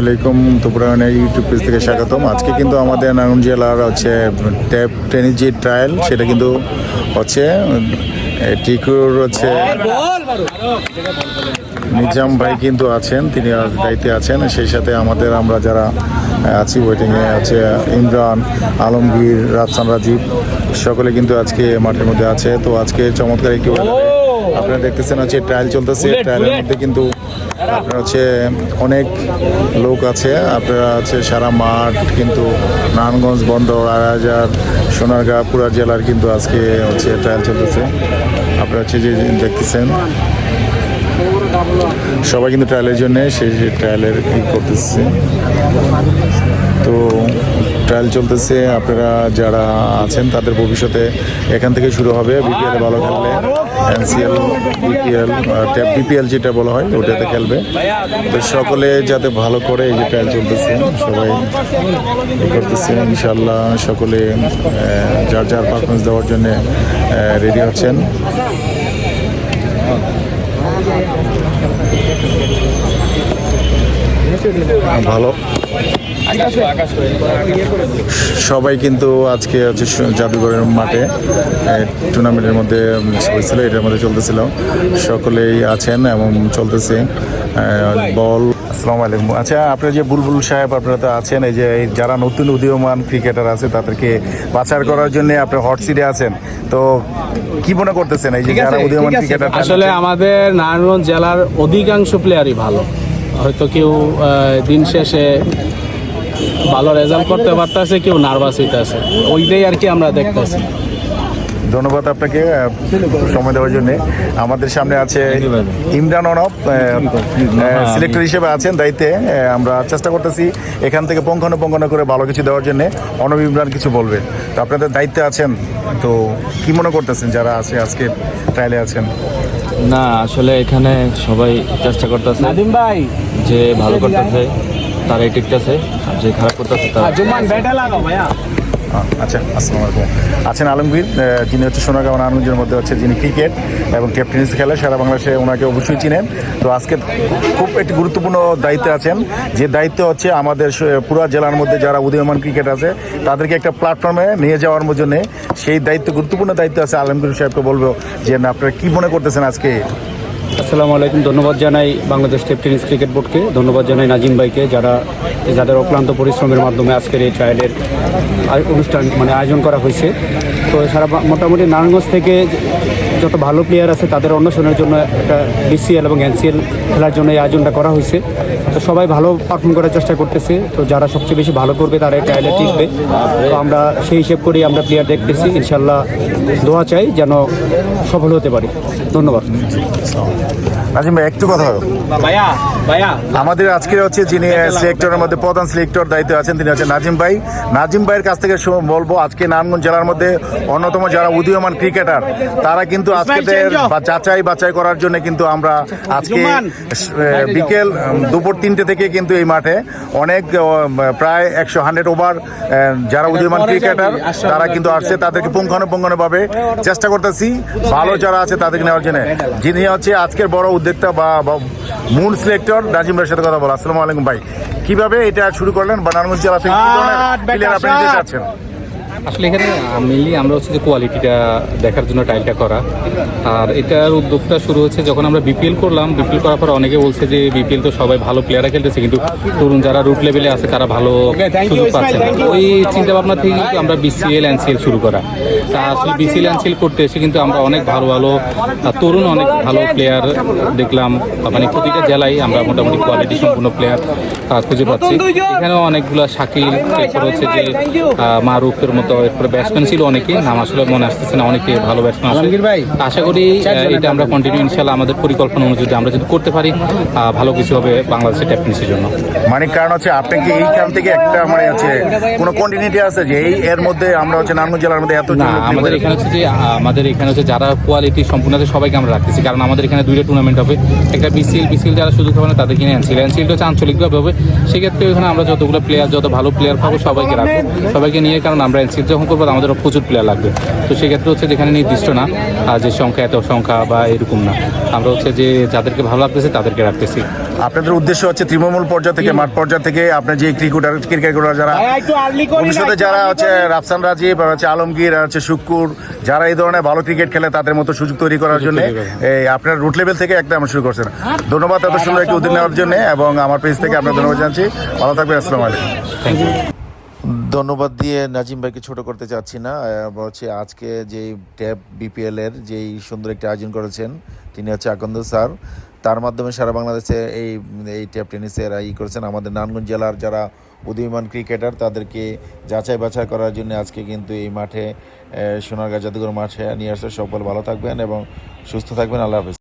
আলাইকুম, তোমরা YouTube page থেকে স্বাগতম। আজকে কিন্তু আমাদের নারায়ণগঞ্জ জেলার হচ্ছে ট্যাপ টেনিস যে ট্রায়াল সেটা কিন্তু হচ্ছে টিকুর হচ্ছে নিজাম ভাই কিন্তু আছেন, তিনি দায়িত্বে আছেন। সেই সাথে আমরা যারা আছি ওয়েটিংয়ে আছে ইমরান, আলমগীর, রাফসান, রাজীব সকলে কিন্তু আজকে মাঠের মধ্যে আছে। তো আজকে চমৎকার একটি আপনারা দেখতেছেন হচ্ছে ট্রায়াল চলতেছে। ট্রায়ালের মধ্যে কিন্তু আপনার হচ্ছে অনেক লোক আছে, আপনারা আছে সারা মাঠ কিন্তু নারায়ণগঞ্জ, বন্দর, আড়াইহাজার, সোনারগাঁ পুরা জেলার কিন্তু আজকে হচ্ছে ট্রায়াল চলতেছে। আপনারা হচ্ছে যে দেখতেছেন সবাই কিন্তু ট্রায়ালের জন্য সেই ট্রায়ালের করতেছে। তো ট্রায়াল চলতেছে, আপনারা যারা আছেন তাদের ভবিষ্যতে এখান থেকে শুরু হবে। বিপিএল ভালো খেললে এনসিএল, বিপিএল যেটা বলা হয় ওটাতে খেলবে। তো সকলে যাতে ভালো করে এই যে ট্রায়াল চলতেছে সবাই করতেছে, ইনশাল্লাহ সকলে যার যার পারফরমেন্স দেওয়ার জন্য রেডি হচ্ছেন। ভালো সবাই কিন্তু আজকে হচ্ছে জাদুঘরের মাঠে টুর্নামেন্টের মধ্যে হয়েছিল, এটার মধ্যে চলতেছিল, সকলেই আছেন এবং চলতেছে বল। আসসালামু আলাইকুম। আচ্ছা, আপনার যে বুলবুল সাহেব আপনারা তো আছেন, এই যে যারা নতুন উদীয়মান ক্রিকেটার আছে তাদেরকে বাছাই করার জন্য আপনার হট সিটে আছেন, তো কি মনে করতেছেন এই যে যারা উদীয়মান ক্রিকেটার? আসলে আমাদের নারায়ণগঞ্জ জেলার অধিকাংশ প্লেয়ারই ভালো, হয়তো কেউ দিন শেষে ভালো রেজাল্ট করতে পারতেছে, কেউ নার্ভাস হইতেছে, ওইটাই আর কি আমরা দেখতেছি। ধন্যবাদ আপনাকে সময় দেওয়ার জন্য। আমাদের সামনে আছে ইমরান অনব, সিলেক্টর হিসেবে আছেন দায়িত্বে। আমরা চেষ্টা করতেছি এখান থেকে পুঙ্খানুপুঙ্খানু করে ভালো কিছু দেওয়ার জন্য। অনব ইমরান কিছু বলবে, তো আপনাদের দায়িত্বে আছেন, তো কি মনে করতেছেন যারা আছে আজকে ট্রায়ালে আছেন? না, আসলে এখানে সবাই চেষ্টা করতেছে, যে ভালো করতেছে তারাই টিকতেছে, আর যে খারাপ করতেছে তারা। আচ্ছা, আসসালামু আলাইকুম। আছেন আলমগীর, যিনি হচ্ছে সোনারগাঁও নারায়ণগঞ্জের মধ্যে হচ্ছে যিনি ক্রিকেট এবং টেনিস খেলে সারা বাংলাদেশে, ওনাকে অবশ্যই চিনেন। তো আজকে খুব একটি গুরুত্বপূর্ণ দায়িত্বে আছেন, যে দায়িত্ব হচ্ছে আমাদের পুরো জেলার মধ্যে যারা উদীয়মান ক্রিকেট আছে তাদেরকে একটা প্ল্যাটফর্মে নিয়ে যাওয়ার জন্য সেই দায়িত্ব, গুরুত্বপূর্ণ দায়িত্ব আছে। আলমগীর সাহেবকে বলবো যে আপনারা কী মনে করতেছেন আজকে? আসসালামু আলাইকুম। ধন্যবাদ জানাই বাংলাদেশ টেনিস ক্রিকেট বোর্ডকে, ধন্যবাদ জানাই নাজিম ভাইকে, যাদের অক্লান্ত পরিশ্রমের মাধ্যমে আজকের এই ট্রায়ালের অনুষ্ঠান আয়োজন করা হয়েছে। তো সারা মোটামুটি নারায়ণগঞ্জ থেকে যত ভালো প্লেয়ার আছে তাদের অন্বেষণের জন্য একটা বিসিএল এবং এনসিএল খেলার জন্য এই আয়োজনটা করা হয়েছে। তো সবাই ভালো পারফর্ম করার চেষ্টা করতেছে, তো যারা সবচেয়ে বেশি ভালো করবে তারা এই ট্রায়ালে টিকবে। তো আমরা সেই হিসেব করেই আমরা প্লেয়ার দেখতেছি, ইনশাল্লাহ দোয়া চাই যেন সফল হতে পারি। ধন্যবাদ। নাজিম ভাই, একটু কথা হবে। আমাদের আজকে হচ্ছে যিনি সিলেক্টরের মধ্যে প্রধান সিলেক্টর দায়িত্বে আছেন তিনি হচ্ছে নাজিম ভাই। নাজিম ভাইয়ের কাছ থেকে বলবো আজকে নারায়ণগঞ্জ জেলার মধ্যে অন্যতম যারা উদীয়মান ক্রিকেটার তারা কিন্তু আজকে বাছাই করার জন্য কিন্তু আমরা আজকে বিকেল দুপুর 3টে থেকে কিন্তু এই মাঠে অনেক প্রায় 100 ওভার যারা উদীয়মান ক্রিকেটার তারা কিন্তু আসছে, তাদেরকে পুঙ্খানুপুঙ্খানুভাবে চেষ্টা করতেছি ভালো যারা আছে তাদেরকে নেওয়ার জন্য। যিনি হচ্ছে আজকের বড় উদ্যোক্তা বা মূল সিলেক্টর নাজিম ভাইয়ের সাথে কথা বলা। আসসালামু আলাইকুম ভাই, কিভাবে এটা শুরু করলেন বা নারায়ণগঞ্জ জেলা থেকে কি ধরনের প্লেয়ার আপনি নিতে চাচ্ছেন? আসলে এখানে মেনলি আমরা হচ্ছে যে কোয়ালিটিটা দেখার জন্য ট্রায়ালটা করা, আর এটার উদ্যোগটা শুরু হচ্ছে যখন আমরা বিপিএল করলাম। বিপিএল করার পর অনেকে বলছে যে বিপিএল তো সবাই ভালো প্লেয়াররা খেলতেছে, কিন্তু তরুণ যারা রুট লেভেলে আছে তারা ভালো সুযোগ পাচ্ছে না। ওই চিন্তা ভাবনা থেকে কিন্তু আমরা বিসিএল এনসিএল শুরু করা। তা আসলে বিসিএল এনসিএল করতে এসে কিন্তু আমরা অনেক ভালো তরুণ অনেক ভালো প্লেয়ার দেখলাম, প্রতিটা জেলায় আমরা মোটামুটি কোয়ালিটি সম্পূর্ণ প্লেয়ার খুঁজে পাচ্ছি। এখানেও অনেকগুলো শাকিল, এরপর হচ্ছে যে মারুফের মতো, এরপরে ব্যাটসম্যান ছিল অনেকে, নাম আসলে মনে আসতেছে না, অনেকে ভালো ব্যাটসম্যান আছে। আশা করি এটা আমরা কন্টিনিউ ইনশাল্লাহ আমাদের পরিকল্পনা অনুযায়ী আমরা যদি করতে পারি ভালো কিছু হবে বাংলাদেশের টেনিসের জন্য। কারণ হচ্ছে আপনি কি এইখান থেকে একটা হচ্ছে কোনো কন্টিনিউটি আছে যে এর মধ্যে আমরা হচ্ছে নারায়ণগঞ্জ জেলার মধ্যে এত? না, আমাদের এখানে হচ্ছে যারা কোয়ালিটি সম্পূর্ণ আছে সবাইকে আমরা রাখতেছি, কারণ আমাদের এখানে 2টা টুর্নামেন্ট হবে, একটা বিসিএল যারা সুযোগ হবে না তাদেরকে নিয়ে এনসিএলটা হচ্ছে আঞ্চলিকভাবে হবে। সেক্ষেত্রে ওখানে আমরা যতগুলো প্লেয়ার, যত ভালো প্লেয়ার পাবো সবাইকে রাখবো, সবাইকে নিয়ে, কারণ আমরা এনসিএল যখন করবো আমাদের প্রচুর প্লেয়ার লাগবে। তো সেক্ষেত্রে হচ্ছে যেখানে নির্দিষ্ট না যে সংখ্যা এত সংখ্যা বা এরকম না, আমরা হচ্ছে যে যাদেরকে ভালো লাগতেছে তাদেরকে রাখতেছি। আপনাদের উদ্দেশ্য হচ্ছে তৃণমূল পর্যায় থেকে মাঠ পর্যায় থেকে আপনার যে ক্রিকেটার যারা ভবিষ্যতে যারা হচ্ছে রাফসান রাজীব আর হচ্ছে আলমগীর আর হচ্ছে শুক্কুর যারা এই ধরনের ভালো ক্রিকেট খেলে তাদের মতো সুযোগ তৈরি করার জন্য এই আপনার রুট লেভেল থেকে একটা আমরা শুরু করছেন। ধন্যবাদ এত সুন্দর একটি উদ্যোগ নেওয়ার জন্য এবং আমার পেজ থেকে আপনার ধন্যবাদ জানাচ্ছি। ভালো থাকবেন, আসসালামু আলাইকুম। Thank you. ধন্যবাদ দিয়ে নাজিম ভাইকে ছোট করতে চাচ্ছি না, হচ্ছে আজকে যে ট্যাব বিপিএল এর যেই সুন্দর একটি আয়োজন করেছেন তিনি হচ্ছে আকন্দ স্যার, তার মাধ্যমে সারা বাংলাদেশে এই ট্যাব টেনিসের করেছেন। আমাদের নারায়ণগঞ্জ জেলার যারা উদীয়মান ক্রিকেটার তাদেরকে যাচাই বাছাই করার জন্য আজকে কিন্তু এই মাঠে সোনারগাঁ জাদুঘর মাঠে নিয়ে আসছে। সকল ভালো থাকবেন এবং সুস্থ থাকবেন। আল্লাহ হাফেজ।